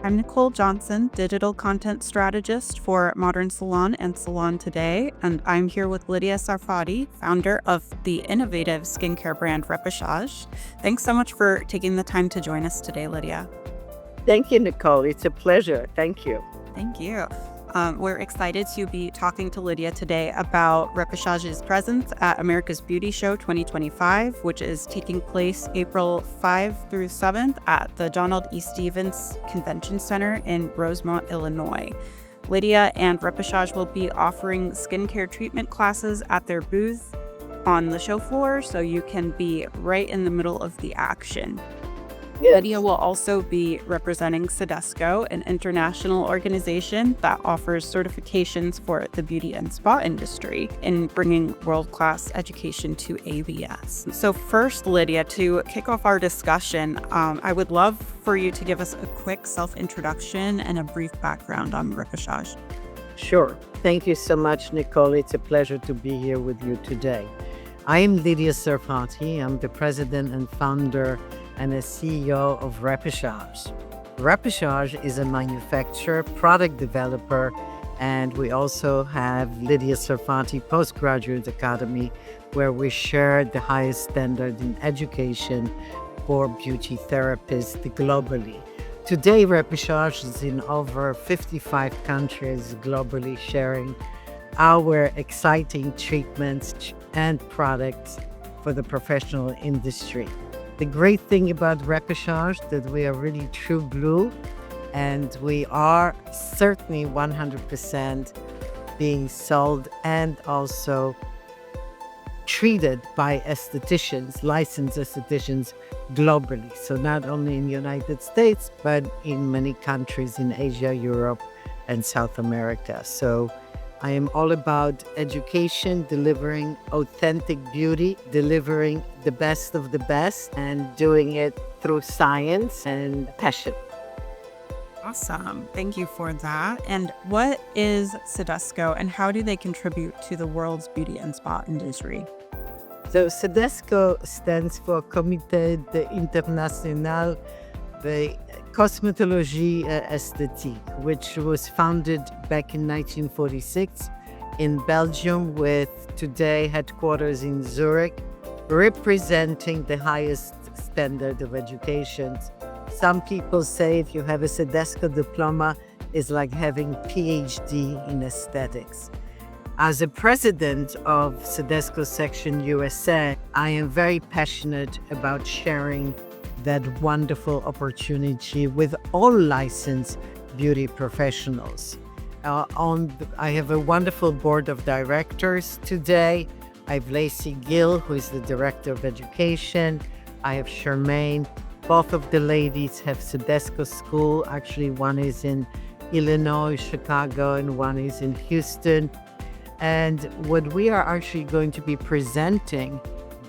I'm Nicole Johnson, digital content strategist for Modern Salon and Salon Today, and I'm here with Lydia Sarfati, founder of the innovative skincare brand Repechage. Thanks so much for taking the time to join us today, Lydia. Thank you, Nicole. It's a pleasure. Thank you. Thank you. We're excited to be talking to Lydia today about Repechage's presence at America's Beauty Show 2025, which is taking place April 5 through 7th at the Donald E. Stevens Convention Center in Rosemont, Illinois. Lydia and Repechage will be offering skincare treatment classes at their booth on the show floor, so you can be right in the middle of the action. Yes. Lydia will also be representing CIDESCO, an international organization that offers certifications for the beauty and spa industry in bringing world-class education to ABS. So first, Lydia, to kick off our discussion, I would love for you to give us a quick self-introduction and a brief background on Repechage. Sure. Thank you so much, Nicole. It's a pleasure to be here with you today. I am Lydia Sarfati. I'm the president and founder and a CEO of Repechage. Repechage is a manufacturer, product developer, and we also have Lydia Sarfati Postgraduate Academy, where we share the highest standard in education for beauty therapists globally. Today, Repechage is in over 55 countries globally, sharing our exciting treatments and products for the professional industry. The great thing about Repechage that we are really true blue, and we are certainly 100% being sold and also treated by estheticians, licensed estheticians globally. So not only in the United States, but in many countries in Asia, Europe, and South America. So I am all about education, delivering authentic beauty, delivering the best of the best, and doing it through science and passion. Awesome. Thank you for that. And what is CIDESCO and how do they contribute to the world's beauty and spa industry? So CIDESCO stands for Comité International de Cosmétologie et Esthétique, which was founded back in 1946 in Belgium, with today headquarters in Zurich, representing the highest standard of education. Some people say if you have a CIDESCO diploma, it's like having PhD in aesthetics. As a president of CIDESCO Section USA, I am very passionate about sharing that wonderful opportunity with all licensed beauty professionals. I have a wonderful board of directors today. I have Lacey Gill, who is the director of education. I have Charmaine. Both of the ladies have CIDESCO school. Actually, one is in Illinois, Chicago, and one is in Houston. And what we are actually going to be presenting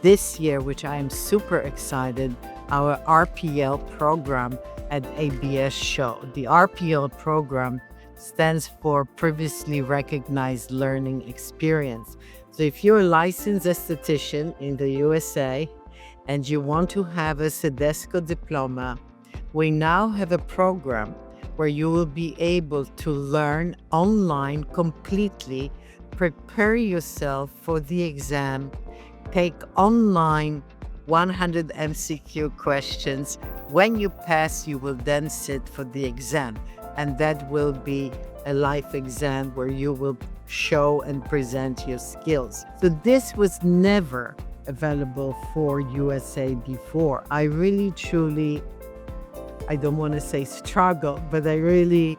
this year, which I am super excited, our RPL program at ABS show. The RPL program stands for Previously Recognized Learning Experience. So if you're a licensed esthetician in the USA and you want to have a CIDESCO diploma, we now have a program where you will be able to learn online completely, prepare yourself for the exam, take online 100 MCQ questions. When you pass, you will then sit for the exam. And that will be a live exam where you will show and present your skills. So this was never available for USA before. I really, truly, I don't want to say struggle, but I really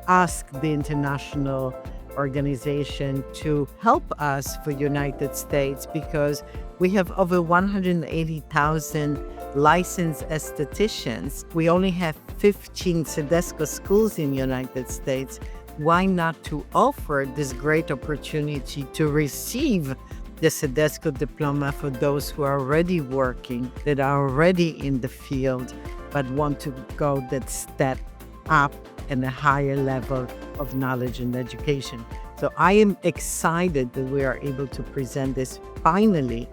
asked the international organization to help us for United States, because we have over 180,000 licensed estheticians. We only have 15 CIDESCO schools in the United States. Why not to offer this great opportunity to receive the CIDESCO diploma for those who are already working, that are already in the field, but want to go that step up and a higher level of knowledge and education. So I am excited that we are able to present this finally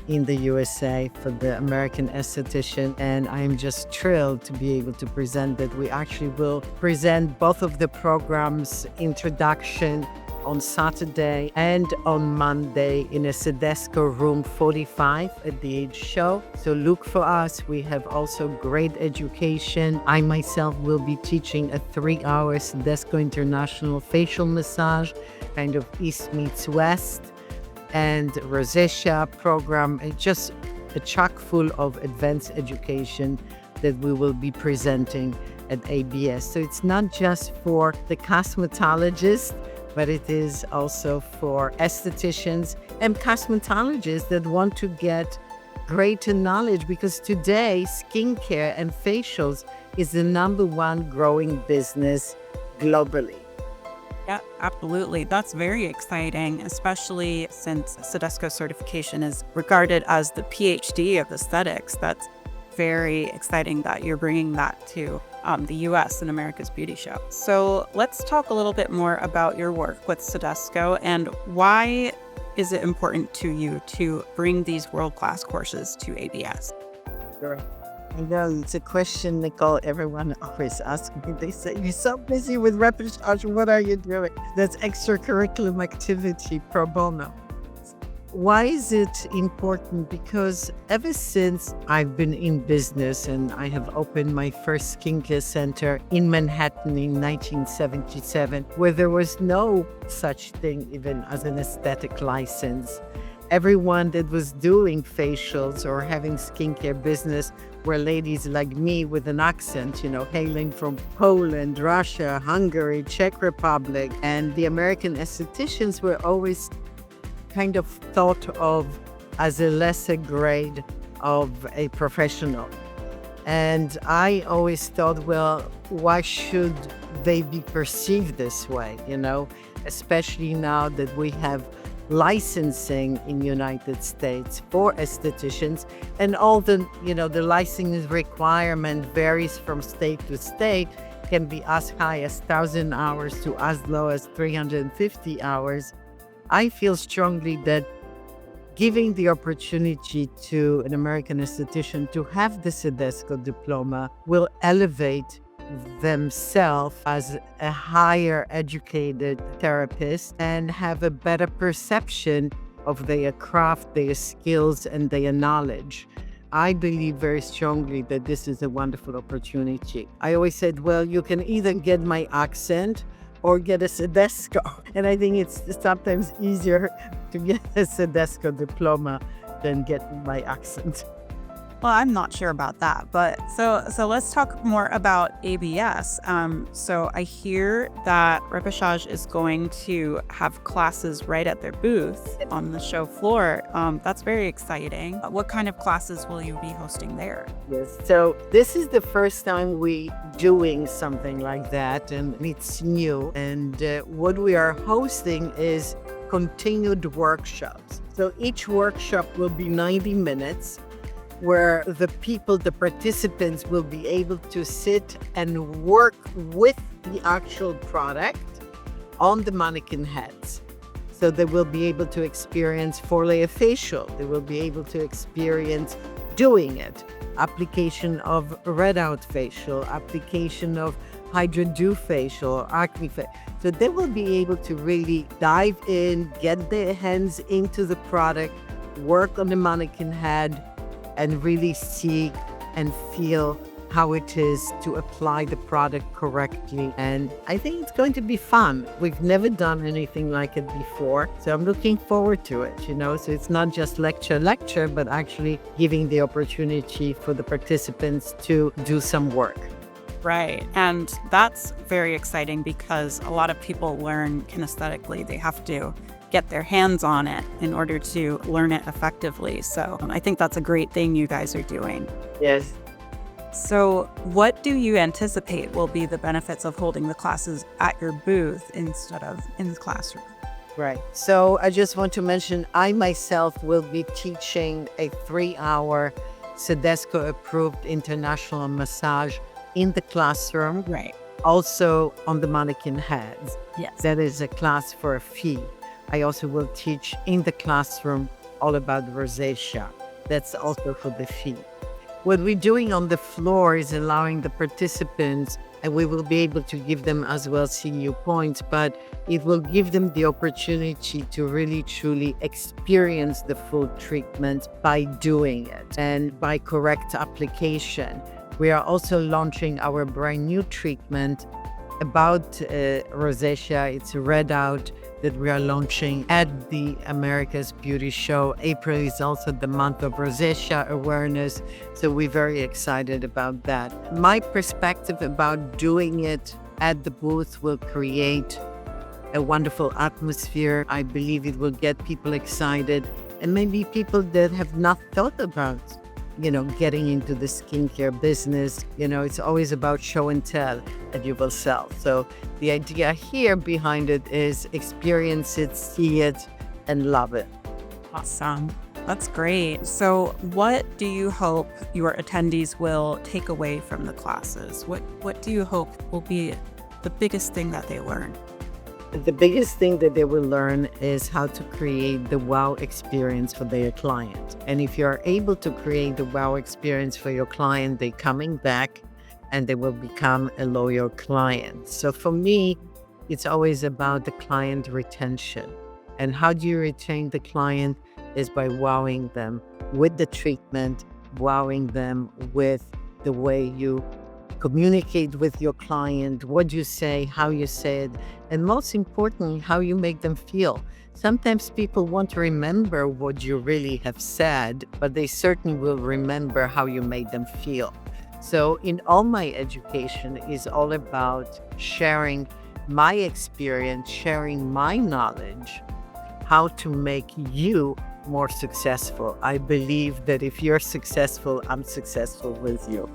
in the USA for the American Esthetician. And I'm just thrilled to be able to present that. We actually will present both of the programs, introduction, on Saturday and on Monday in a CIDESCO room 45 at the Age Show. So look for us. We have also great education. I myself will be teaching a 3-hour CIDESCO International facial massage, kind of East meets West, and rosacea program, and just a chock full of advanced education that we will be presenting at ABS. So it's not just for the cosmetologist, but it is also for estheticians and cosmetologists that want to get greater knowledge, because today skincare and facials is the #1 growing business globally. Yeah, absolutely. That's very exciting, especially since CIDESCO certification is regarded as the PhD of aesthetics. That's very exciting that you're bringing that to the US and America's Beauty Show. So let's talk a little bit more about your work with CIDESCO and why is it important to you to bring these world-class courses to ABS? Sure. I know it's a question, Nicole, everyone always asks me. They say, you're so busy with Repechage, what are you doing? That's extracurricular activity pro bono. Why is it important? Because ever since I've been in business and I have opened my first skincare center in Manhattan in 1977, where there was no such thing even as an aesthetic license. Everyone that was doing facials or having skincare business were ladies like me with an accent, hailing from Poland, Russia, Hungary, Czech Republic. And the American estheticians were always kind of thought of as a lesser grade of a professional. And I always thought, well, why should they be perceived this way, especially now that we have licensing in the United States for estheticians, and all the licensing requirement varies from state to state, can be as high as 1,000 hours to as low as 350 hours. I feel strongly that giving the opportunity to an American esthetician to have the CIDESCO diploma will elevate themselves as a higher educated therapist and have a better perception of their craft, their skills, and their knowledge. I believe very strongly that this is a wonderful opportunity. I always said, well, you can either get my accent or get a CIDESCO. And I think it's sometimes easier to get a CIDESCO diploma than get my accent. Well, I'm not sure about that, but so let's talk more about ABS. So I hear that Repechage is going to have classes right at their booth on the show floor. That's very exciting. What kind of classes will you be hosting there? Yes, so this is the first time we doing something like that, and it's new. And what we are hosting is continued workshops. So each workshop will be 90 minutes. Where the participants will be able to sit and work with the actual product on the mannequin heads. So they will be able to experience 4-layer facial. They will be able to experience doing it. Application of red out facial, application of Hydra Dew facial, acne facial. So they will be able to really dive in, get their hands into the product, work on the mannequin head, and really see and feel how it is to apply the product correctly. And I think it's going to be fun. We've never done anything like it before, so I'm looking forward to it, So it's not just lecture, but actually giving the opportunity for the participants to do some work. Right. And that's very exciting because a lot of people learn kinesthetically. They have to get their hands on it in order to learn it effectively. So I think that's a great thing you guys are doing. Yes. So what do you anticipate will be the benefits of holding the classes at your booth instead of in the classroom? Right. So I just want to mention, I myself will be teaching a 3-hour CIDESCO approved international massage in the classroom. Right. Also on the mannequin heads. Yes. That is a class for a fee. I also will teach in the classroom all about rosacea. That's also for the feet. What we're doing on the floor is allowing the participants, and we will be able to give them as well CU points, but it will give them the opportunity to really truly experience the full treatment by doing it and by correct application. We are also launching our brand new treatment about rosacea. It's a readout that we are launching at the America's Beauty Show. April is also the month of rosacea awareness, so we're very excited about that. My perspective about doing it at the booth will create a wonderful atmosphere. I believe it will get people excited, and maybe people that have not thought about getting into the skincare business. It's always about show and tell that you will sell. So the idea here behind it is experience it, see it, and love it. Awesome. That's great. So what do you hope your attendees will take away from the classes? What do you hope will be the biggest thing that they learn? The biggest thing that they will learn is how to create the wow experience for their client. And if you're able to create the wow experience for your client, they're coming back and they will become a loyal client. So for me, it's always about the client retention. And how do you retain the client is by wowing them with the treatment, wowing them with the way you communicate with your client, what you say, how you say it, and most importantly, how you make them feel. Sometimes people won't remember what you really have said, but they certainly will remember how you made them feel. So in all my education is all about sharing my experience, sharing my knowledge, how to make you more successful. I believe that if you're successful, I'm successful with you.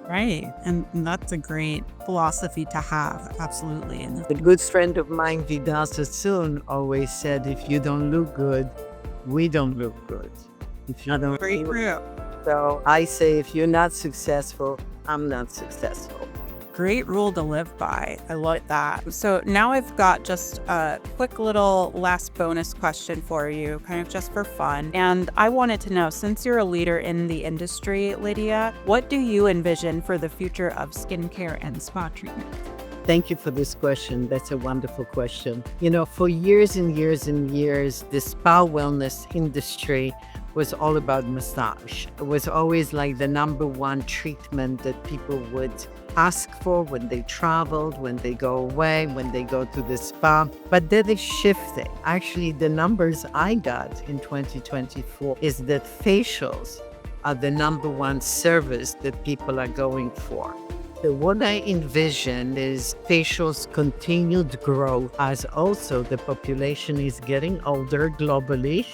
Right. And that's a great philosophy to have. Absolutely. And a good friend of mine, Vidal Sassoon, always said, if you don't look good, we don't look good. If you don't very true. So I say, if you're not successful, I'm not successful. Great rule to live by. I like that. So now I've got just a quick little last bonus question for you, kind of just for fun. And I wanted to know, since you're a leader in the industry, Lydia, what do you envision for the future of skincare and spa treatment? Thank you for this question. That's a wonderful question. For years and years and years, the spa wellness industry was all about massage. It was always like the number one treatment that people would ask for when they traveled, when they go away, when they go to the spa. But that is shifting. Actually, the numbers I got in 2024 is that facials are the number one service that people are going for. So what I envision is facials continued growth as also the population is getting older globally.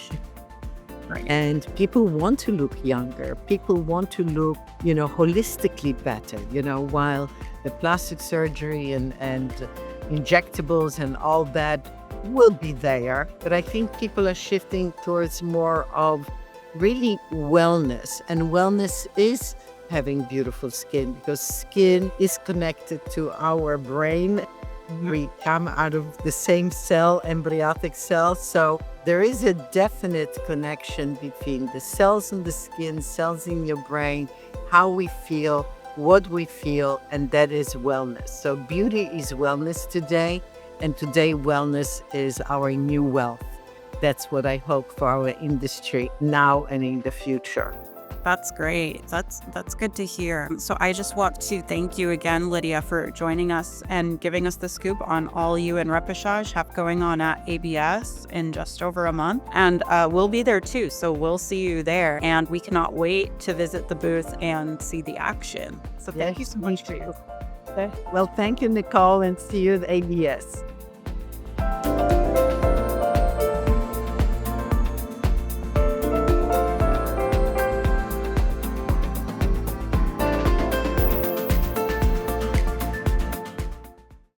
Right. And people want to look younger. People want to look, holistically better, while the plastic surgery and injectables and all that will be there. But I think people are shifting towards more of really wellness. And wellness is having beautiful skin, because skin is connected to our brain. We come out of the same cell, embryonic cell. So there is a definite connection between the cells in the skin, cells in your brain, how we feel, what we feel, and that is wellness. So beauty is wellness today, and today wellness is our new wealth. That's what I hope for our industry now and in the future. That's great. That's good to hear. So I just want to thank you again, Lydia, for joining us and giving us the scoop on all you and Repechage have going on at ABS in just over a month. And we'll be there too. So we'll see you there. And we cannot wait to visit the booth and see the action. So thank you so much for you. Well, thank you, Nicole, and see you at ABS.